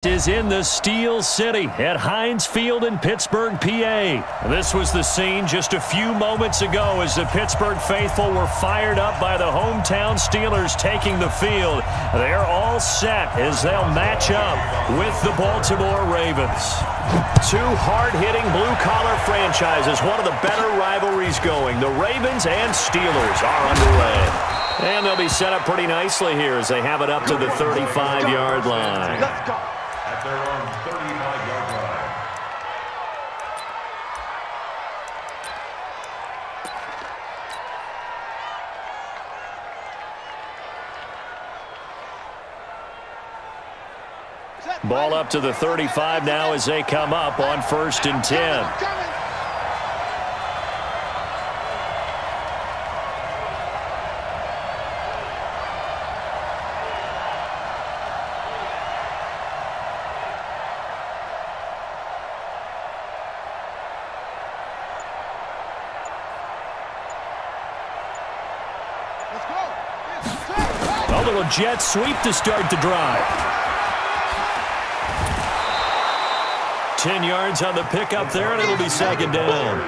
Is in the Steel City at Heinz Field in Pittsburgh, PA. This was the scene just a few moments ago as the Pittsburgh faithful were fired up by the hometown Steelers taking the field. They're all set as they'll match up with the Baltimore Ravens. Two hard-hitting blue-collar franchises, one of the better rivalries going. The Ravens and Steelers are underway. And they'll be set up pretty nicely here as they have it up to the 35-yard line. Let's go. At their own 35-yard line. Ball up to the 35 now as they come up on 1st and 10. A little jet sweep to start the drive. 10 yards on the pickup there, and it'll be 2nd down.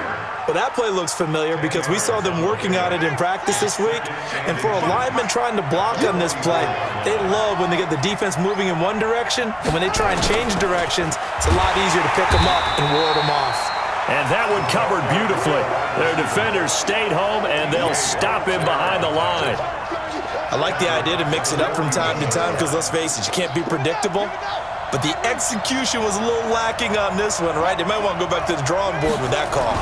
Well, that play looks familiar because we saw them working on it in practice this week. And for a lineman trying to block on this play, they love when they get the defense moving in one direction. And when they try and change directions, it's a lot easier to pick them up and ward them off. And that one covered beautifully. Their defenders stayed home, and they'll stop him behind the line. I like the idea to mix it up from time to time because, let's face it, you can't be predictable. But the execution was a little lacking on this one, right? They might want to go back to the drawing board with that call.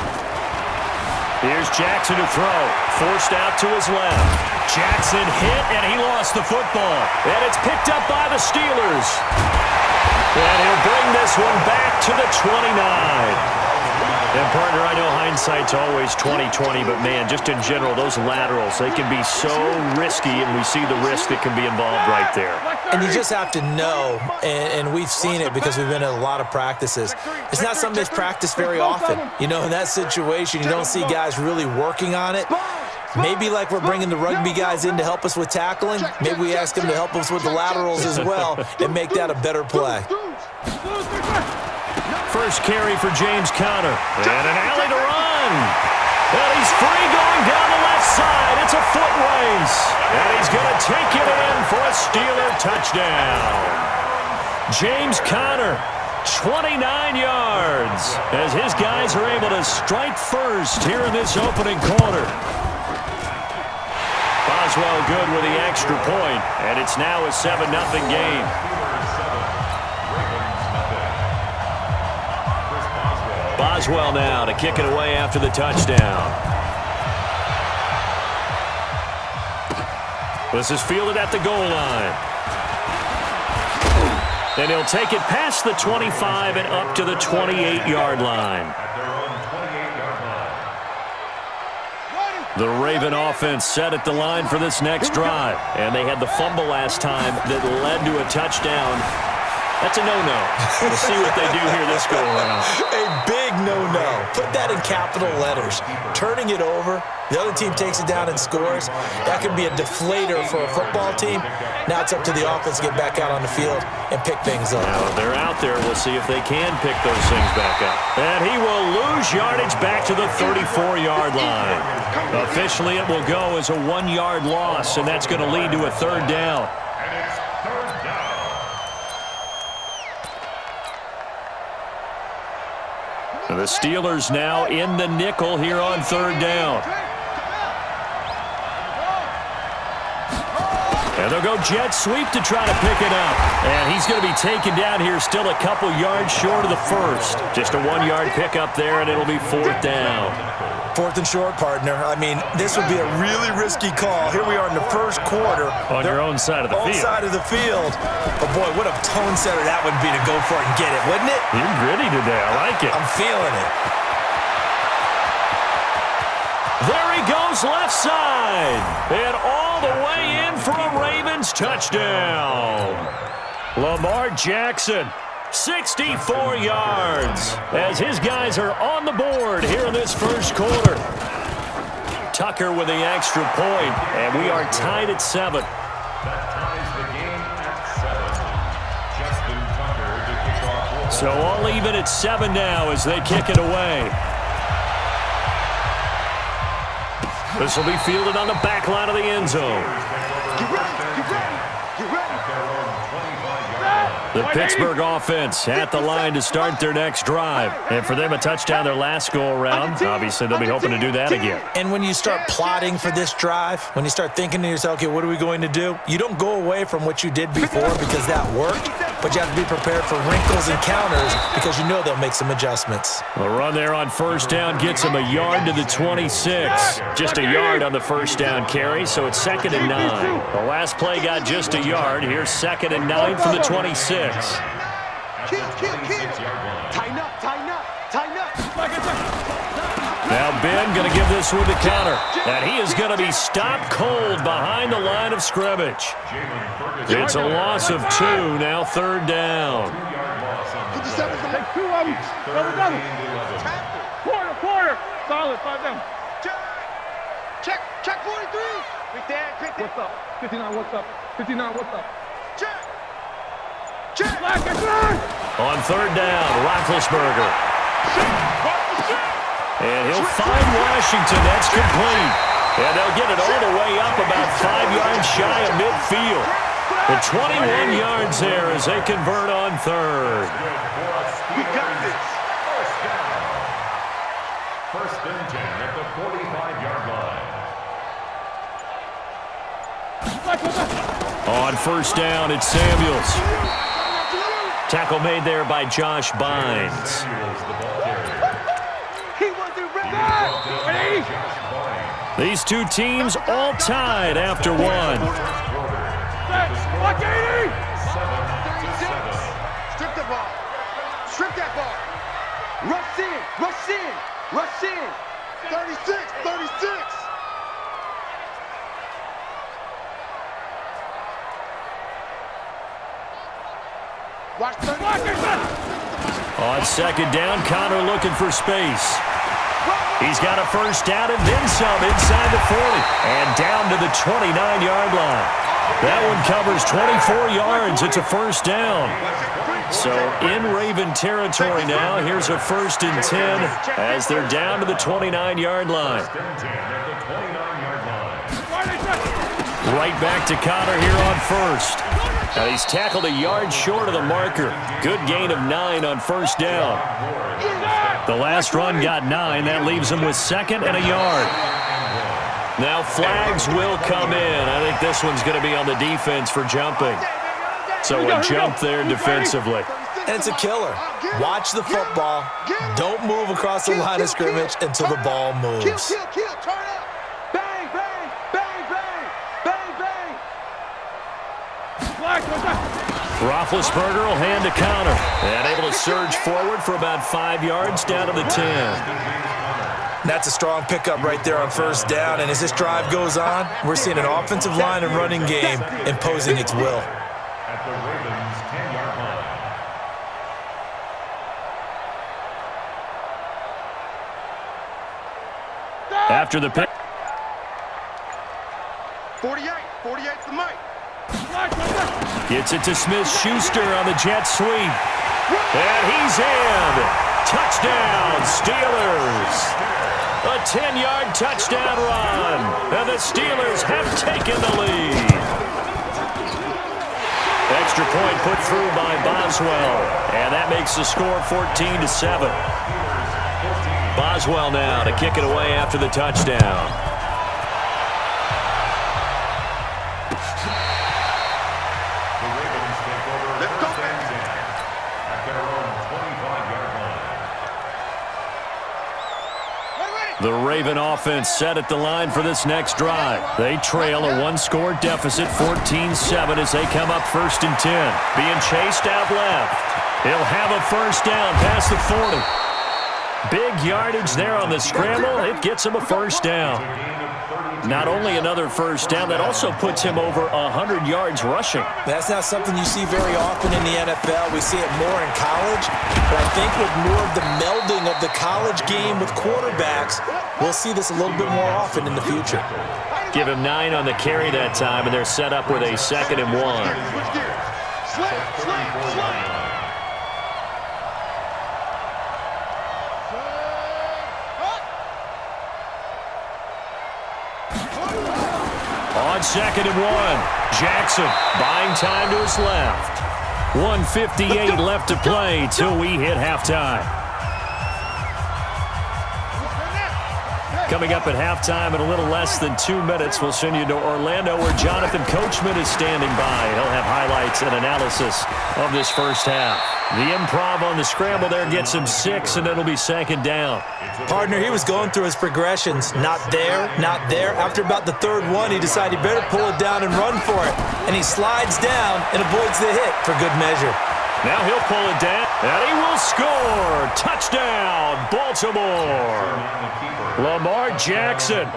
Here's Jackson to throw. Forced out to his left. Jackson hit, and he lost the football. And it's picked up by the Steelers. And he'll bring this one back to the 29. And, partner, I know hindsight's always 20/20, but, man, just in general, those laterals, they can be so risky, and we see the risk that can be involved right there. And you just have to know, and we've seen it because we've been in a lot of practices. It's not something that's practiced very often. You know, in that situation, you don't see guys really working on it. Maybe like we're bringing the rugby guys in to help us with tackling, maybe we ask them to help us with the laterals as well and make that a better play. First carry for James Conner. And an alley to run. And he's free going down the left side. It's a foot race. And he's going to take it in for a Steeler touchdown. James Conner, 29 yards, as his guys are able to strike first here in this opening quarter. Boswell good with the extra point, and it's now a 7-0 game. Boswell now to kick it away after the touchdown. This is fielded at the goal line. And he'll take it past the 25 and up to the 28-yard line. The Raven offense set at the line for this next drive. And they had the fumble last time that led to a touchdown. That's a no-no. We'll see what they do here this go-around. A big no-no. Put that in capital letters. Turning it over, the other team takes it down and scores. That could be a deflator for a football team. Now it's up to the offense to get back out on the field and pick things up. Now they're out there. We'll see if they can pick those things back up. And he will lose yardage back to the 34-yard line. Officially, it will go as a 1-yard loss, and that's going to lead to a 3rd down. The Steelers now in the nickel here on 3rd down. And they'll go jet sweep to try to pick it up. And he's going to be taken down here still a couple yards short of the first. Just a 1-yard pickup there, and it'll be 4th down. 4th and short, partner. I mean, this would be a really risky call. Here we are in the first quarter. On your own side of the field. Own side of the field. But, boy, what a tone setter that would be to go for it and get it, wouldn't it? You're gritty today. I like it. I'm feeling it. There he goes left side. And all the way in for a Ravens touchdown. Lamar Jackson, 64 yards, as his guys are on the board here in this first quarter. Tucker with the extra point, and we are tied at 7. That ties the game at 7. Justin Tucker So all even at 7 now as they kick it away. This will be fielded on the back line of the end zone. The Pittsburgh offense at the line to start their next drive. And for them, a touchdown their last go-around. Obviously, they'll be hoping to do that again. And when you start plotting for this drive, when you start thinking to yourself, okay, what are we going to do? You don't go away from what you did before because that worked, but you have to be prepared for wrinkles and counters because you know they'll make some adjustments. The run there on first down gets them a yard to the 26. Just a yard on the first down carry, so it's 2nd and 9. The last play got just a yard. Here's 2nd and 9 from the 26. Tighten up, tighten up, tighten up. Now Ben going to give this one to counter. And he is going to be stopped cold behind the line of scrimmage. It's a loss of 2, now 3rd down. Take 2 of them. Double. Quarter. Solid, 5 down. Check 43. What's up? 59, what's up? 59, what's up? Check. On 3rd down, Roethlisberger. And he'll find Washington. That's complete. And they'll get it all the way up about 5 yards shy of midfield. The 21 yards there as they convert on 3rd. We got this. First and 10 at the 45-yard line. On first down, it's Samuels. Tackle made there by Josh Bynes. These two teams all tied after 1. Strip the ball. Strip that ball. Rush in. 36. On 2nd down, Connor looking for space. He's got a first down and then some inside the 40. And down to the 29-yard line. That one covers 24 yards. It's a first down. So in Raven territory now, here's a 1st and 10 as they're down to the 29-yard line. Right back to Connor here on 1st. Now he's tackled a yard short of the marker. Good gain of 9 on first down. The last run got 9. That leaves him with 2nd and a yard. Now flags will come in. I think this one's going to be on the defense for jumping. So a jump there defensively. And it's a killer. Watch the football. Don't move across the line of scrimmage until the ball moves. Turn up. Bang, bang, bang, bang, bang, bang. Roethlisberger will hand to counter. And able to surge forward for about 5 yards down to the 10. That's a strong pickup right there on first down. And as this drive goes on, we're seeing an offensive line and running game imposing its will. At the Ravens' 10-yard line. After the pick. 48's the mic. Gets it to Smith-Schuster on the jet sweep. And he's in. Touchdown, Steelers. A 10-yard touchdown run. And the Steelers have taken the lead. Extra point put through by Boswell. And that makes the score 14-7. Boswell now to kick it away after the touchdown. The Raven offense set at the line for this next drive. They trail a 1-score deficit, 14-7, as they come up 1st and 10. Being chased out left. He'll have a first down past the 40. Big yardage there on the scramble. It gets him a first down. Not only another first down, that also puts him over 100 yards rushing. That's not something you see very often in the NFL. We see it more in college. But I think with more of the melding of the college game with quarterbacks, we'll see this a little bit more often in the future. Give him 9 on the carry that time, and they're set up with a 2nd and 1. on 2nd and 1. Jackson buying time to his left. 1:58 left to play till we hit halftime. Coming up at halftime in a little less than 2 minutes, we'll send you to Orlando where Jonathan Coachman is standing by. He'll have highlights and analysis of this first half. The improv on the scramble there gets him 6, and it'll be 2nd down. Partner, he was going through his progressions. Not there, not there. After about the 3rd one, he decided he better pull it down and run for it. And he slides down and avoids the hit for good measure. Now he'll pull it down, and he will score. Touchdown, Baltimore. Lamar Jackson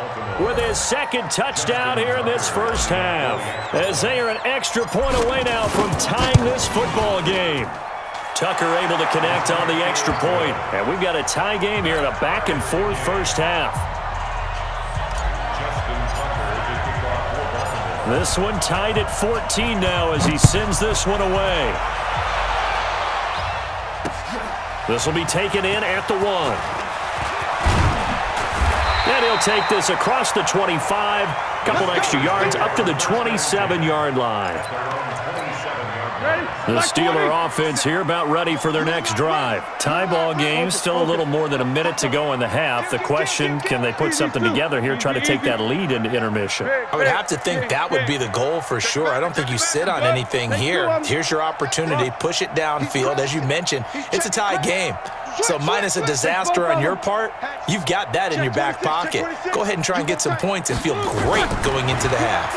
with his 2nd touchdown here in this first half, as they are an extra point away now from tying this football game. Tucker able to connect on the extra point, and we've got a tie game here in a back-and-forth first half. This one tied at 14 now as he sends this one away. This will be taken in at the 1. And he'll take this across the 25, couple extra yards up to the 27-yard line. The Steeler offense here about ready for their next drive. Tie ball game, still a little more than a minute to go in the half. The question, can they put something together here, try to take that lead into intermission? I would have to think that would be the goal for sure. I don't think you sit on anything here. Here's your opportunity. Push it downfield. As you mentioned, it's a tie game. So minus a disaster on your part, you've got that in your back pocket. Go ahead and try and get some points and feel great going into the half.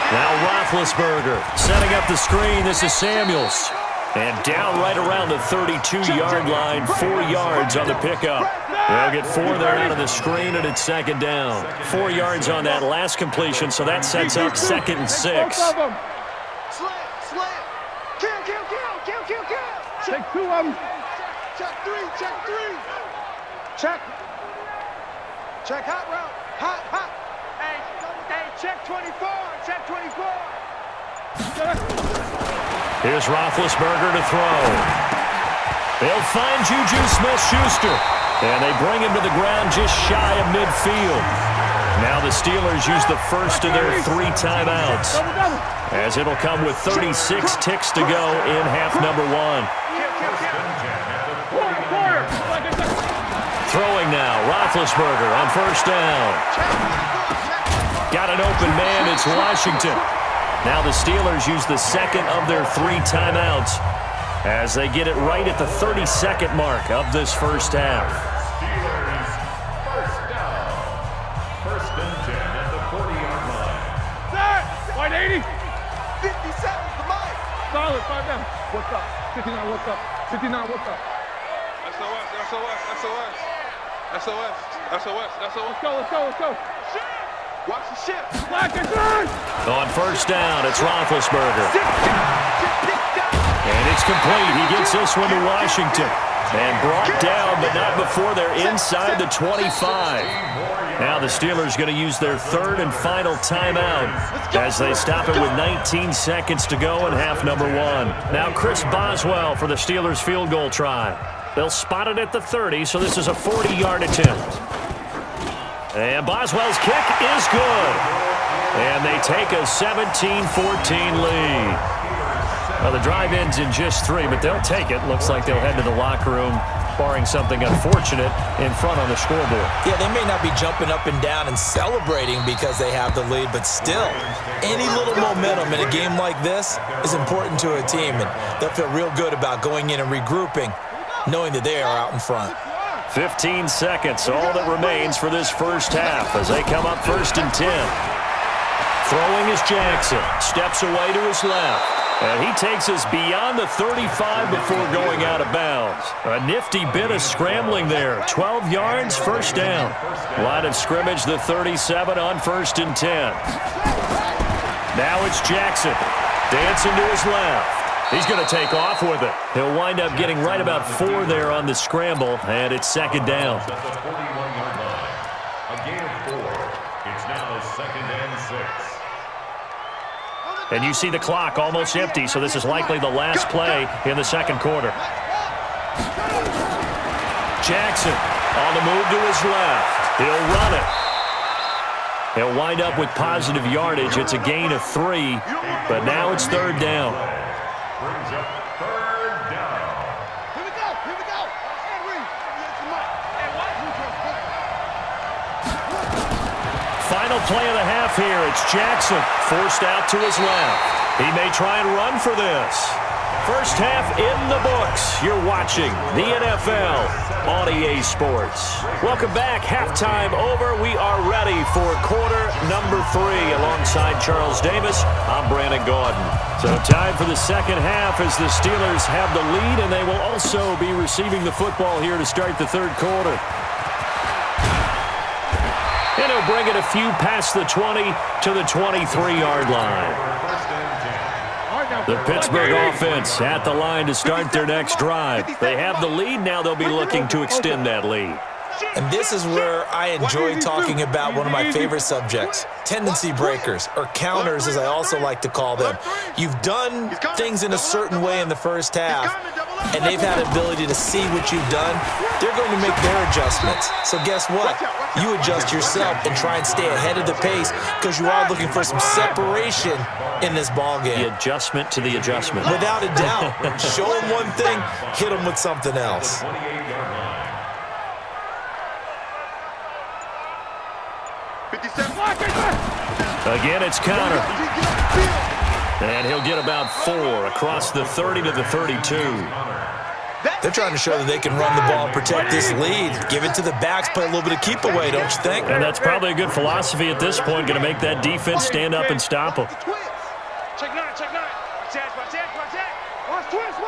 Now Roethlisberger setting up the screen. This is Samuels. And down right around the 32-yard line, 4 yards on the pickup. They'll get 4 there out of the screen, and it's 2nd down. 4 yards on that last completion, so that sets up 2nd and 6. Take 2 of them. Check 3, check 3. Check. Check hot route. Hot, hot. Hey, check 24. Check 24. Here's Roethlisberger to throw. They'll find Juju Smith-Schuster. And they bring him to the ground just shy of midfield. Now the Steelers use the first of their 3 timeouts, as it'll come with 36 ticks to go in half number 1. Throwing now, Roethlisberger on 1st down. Got an open man, it's Washington. Now the Steelers use the 2nd of their 3 timeouts as they get it right at the 32nd mark of this first half. Steelers first down. 1st and 10 at the 40-yard line. Start. 180. 57 the mic. Solid, 5 down. What's up? 59, what's up? 59, what's up? SOS, SOS, SOS. SOS, SOS, SOS. Let's go, let's go, let's go. Watch the ship. Black and good. On 1st down, it's Roethlisberger. And it's complete. He gets this one to Washington. And brought down, but not before they're inside the 25. Now the Steelers going to use their 3rd and final timeout as they stop it with 19 seconds to go in half number 1. Now Chris Boswell for the Steelers field goal try. They'll spot it at the 30, so this is a 40-yard attempt. And Boswell's kick is good. And they take a 17-14 lead. Well, the drive ends in just 3, but they'll take it. Looks like they'll head to the locker room, barring something unfortunate, in front on the scoreboard. Yeah, they may not be jumping up and down and celebrating because they have the lead, but still, any little momentum in a game like this is important to a team, and they'll feel real good about going in and regrouping, knowing that they are out in front. 15 seconds, all that remains for this first half as they come up 1st and 10. Throwing is Jackson. Steps away to his left. And he takes us beyond the 35 before going out of bounds. A nifty bit of scrambling there. 12 yards, 1st down. Line of scrimmage, the 37 on 1st and 10. Now it's Jackson. Dancing to his left. He's going to take off with it. He'll wind up getting right about 4 there on the scramble, and it's 2nd down. At the 41-yard line. A gain of 4. It's now 2nd and 6. And you see the clock almost empty, so this is likely the last play in the 2nd quarter. Jackson on the move to his left. He'll run it. He'll wind up with positive yardage. It's a gain of 3, but now it's third down. Brings up third down. Here we go. Here we go. Final play of the half here. It's Jackson forced out to his left. He may try and run for this. First half in the books. You're watching the NFL on EA Sports. Welcome back. Halftime over. We are ready for quarter number 3. Alongside Charles Davis, I'm Brandon Gaudin. So time for the second half as the Steelers have the lead, and they will also be receiving the football here to start the third quarter. And he'll bring it a few past the 20 to the 23-yard line. The Pittsburgh offense at the line to start their next drive. They have the lead. Now they'll be looking to extend that lead. And this is where I enjoy talking about one of my favorite subjects, tendency breakers, or counters as I also like to call them. You've done things in a certain way in the first half, and they've had an ability to see what you've done. They're going to make their adjustments. So guess what? You adjust yourself and try and stay ahead of the pace because you are looking for some separation in this ball game. The adjustment to the adjustment. Without a doubt. Show them one thing, hit them with something else. Again, it's counter. And he'll get about 4 across the 30 to the 32. They're trying to show that they can run the ball, protect this lead, give it to the backs, play a little bit of keep away, don't you think? And that's probably a good philosophy at this point, going to make that defense stand up and stop them. Check 9, check 9. Watch that. Watch twist.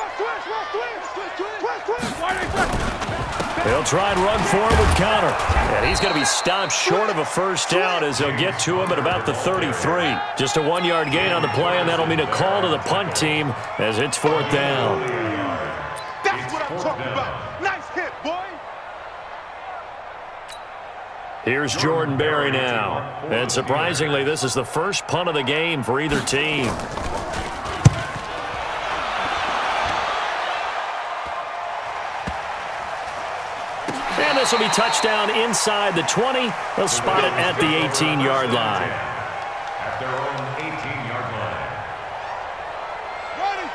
He'll try and run for him with counter. And he's going to be stopped short of a first down as they'll get to him at about the 33. Just a 1-yard gain on the play, and that'll mean a call to the punt team as it's fourth down. That's what I'm talking about. Nice hit, boy. Here's Jordan Berry now. And surprisingly, this is the first punt of the game for either team. And this will be touchdown inside the 20. They'll spot it at the 18-yard line. At their own 18-yard line.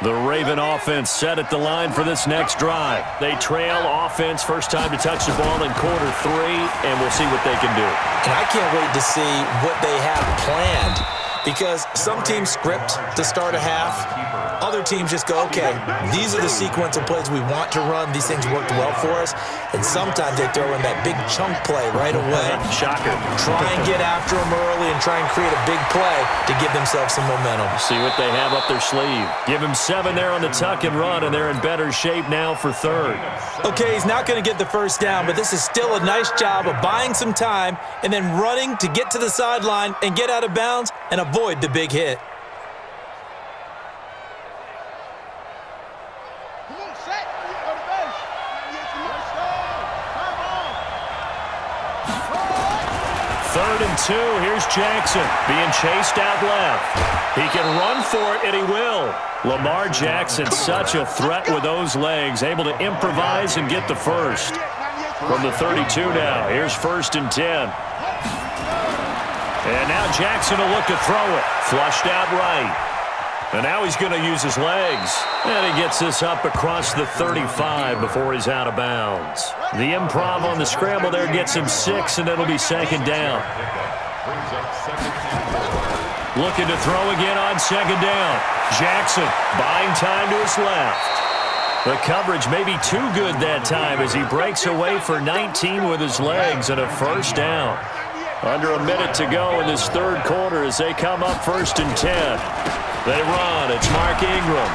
The Raven offense set at the line for this next drive. They trail offense, first time to touch the ball in quarter 3, and we'll see what they can do. And I can't wait to see what they have planned, because some teams script to start a half. Other teams just go, okay, these are the sequence of plays we want to run. These things worked well for us. And sometimes they throw in that big chunk play right away. Shocker. Try and get after them early and try and create a big play to give themselves some momentum. See what they have up their sleeve. Give him 7 there on the tuck and run, and they're in better shape now for third. Okay, he's not going to get the first down, but this is still a nice job of buying some time and then running to get to the sideline and get out of bounds and avoid the big hit. Third and 2, here's Jackson being chased out left. He can run for it, and he will. Lamar Jackson, such a threat with those legs, able to improvise and get the first. From the 32 now, here's first and 10. And now Jackson will look to throw it. Flushed out right. And now he's going to use his legs. And he gets this up across the 35 before he's out of bounds. The improv on the scramble there gets him 6, and it'll be second down. Looking to throw again on second down. Jackson buying time to his left. The coverage may be too good that time as he breaks away for 19 with his legs and a first down. Under a minute to go in this third quarter as they come up first and 10. They run. It's Mark Ingram.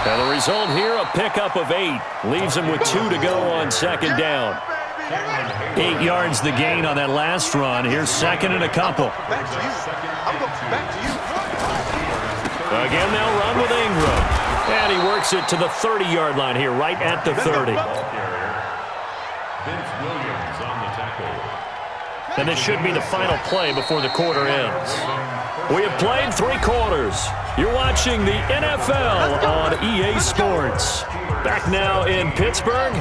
And the result here, a pickup of 8. Leaves him with 2 to go on second down. 8 yards the gain on that last run. Here's second and a couple. Again, they'll run with Ingram. And he works it to the 30-yard line here, right at the 30. And this should be the final play before the quarter ends. We have played 3 quarters. You're watching the NFL on EA Sports. Back now in Pittsburgh.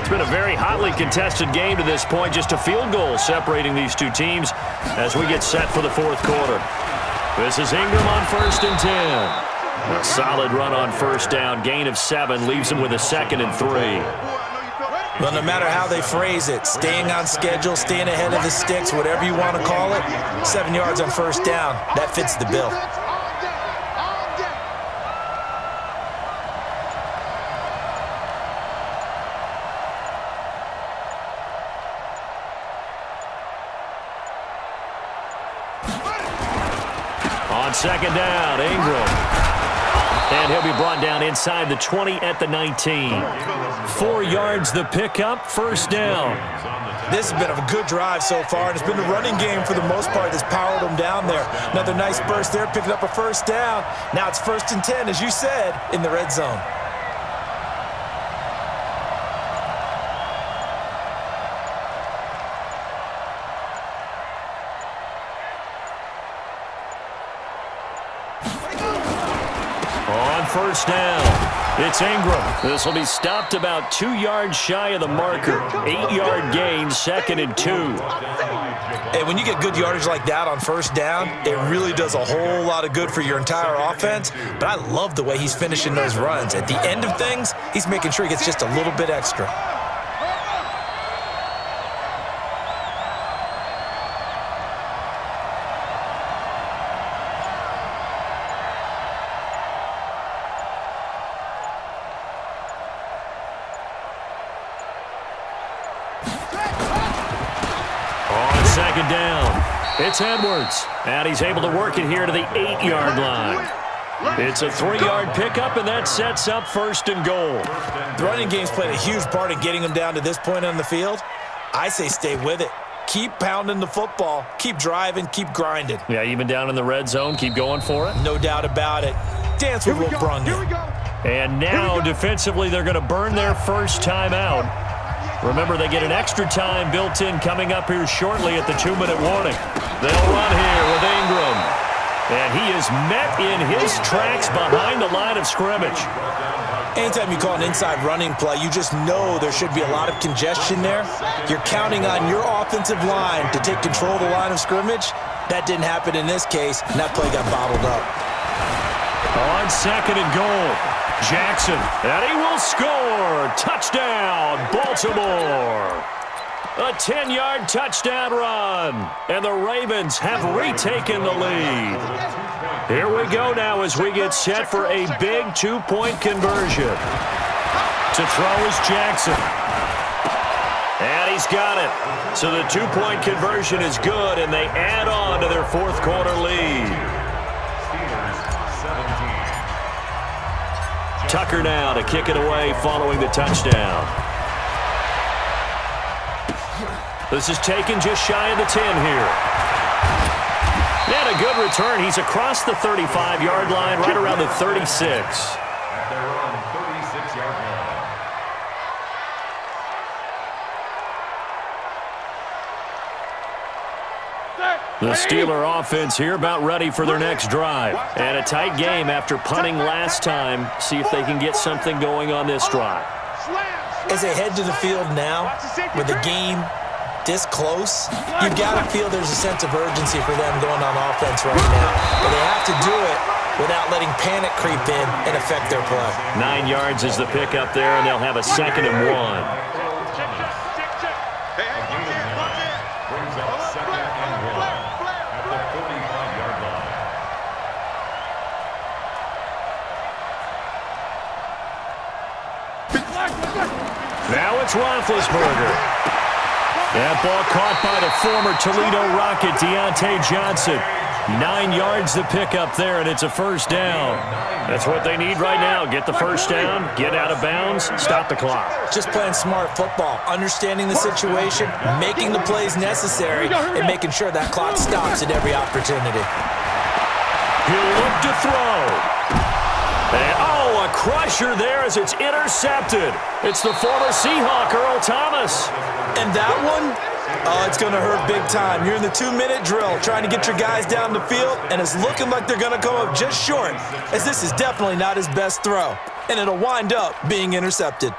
It's been a very hotly contested game to this point. Just a field goal separating these two teams as we get set for the fourth quarter. This is Ingram on 1st and 10. A solid run on first down. Gain of 7 leaves him with a 2nd and 3. Well, no matter how they phrase it, staying on schedule, staying ahead of the sticks, whatever you want to call it, 7 yards on first down, that fits the bill. On 2nd down, Ingram. And he'll be brought down inside the 20 at the 19. 4 yards the pickup, first down. This has been a good drive so far, and it's been the running game for the most part that's powered them down there. Another nice burst there, picking up a first down. Now it's 1st and 10, as you said, in the red zone. On first down, it's Ingram. This will be stopped about 2 yards shy of the marker. 8-yard gain, 2nd and 2. Hey, when you get good yardage like that on first down, it really does a whole lot of good for your entire offense. But I love the way he's finishing those runs. At the end of things, he's making sure he gets just a little bit extra. Down. It's Edwards, and he's able to work it here to the 8-yard line. It's a 3-yard pickup, and that sets up 1st and goal. The running game's played a huge part in getting him down to this point on the field. I say stay with it. Keep pounding the football. Keep driving. Keep grinding. Yeah, even down in the red zone, keep going for it. No doubt about it. Dance with what brung you. And now, defensively, they're going to burn their first time out. Remember, they get an extra time built in coming up here shortly at the 2-minute warning. They'll run here with Ingram. And he is met in his tracks behind the line of scrimmage. Anytime you call an inside running play, you just know there should be a lot of congestion there. You're counting on your offensive line to take control of the line of scrimmage. That didn't happen in this case, and that play got bottled up. On 2nd and goal, Jackson, and he will score. Touchdown, Baltimore. A 10-yard touchdown run, and the Ravens have retaken the lead. Here we go now as we get set for a big 2-point conversion. To throw is Jackson. And he's got it. So the 2-point conversion is good, and they add on to their fourth quarter lead. Tucker now to kick it away following the touchdown. This is taken just shy of the 10 here. And a good return. He's across the 35-yard line, right around the 36. The Steeler offense here about ready for their next drive. And a tight game after punting last time. See if they can get something going on this drive. As they head to the field now, with the game this close, you've got to feel there's a sense of urgency for them going on offense right now. But they have to do it without letting panic creep in and affect their play. 9 yards is the pickup there, and they'll have a 2nd and 1. Now it's Roethlisberger. That ball caught by the former Toledo Rocket, Deontay Johnson. 9 yards the pickup there, and it's a first down. That's what they need right now. Get the first down, get out of bounds, stop the clock. Just playing smart football, understanding the situation, making the plays necessary, and making sure that clock stops at every opportunity. He'll look to throw. And, a crusher there as it's intercepted. It's the former Seahawk, Earl Thomas. And that one, it's going to hurt big time. You're in the 2-minute drill trying to get your guys down the field, and it's looking like they're going to come up just short, as this is definitely not his best throw, and it'll wind up being intercepted.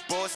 Boys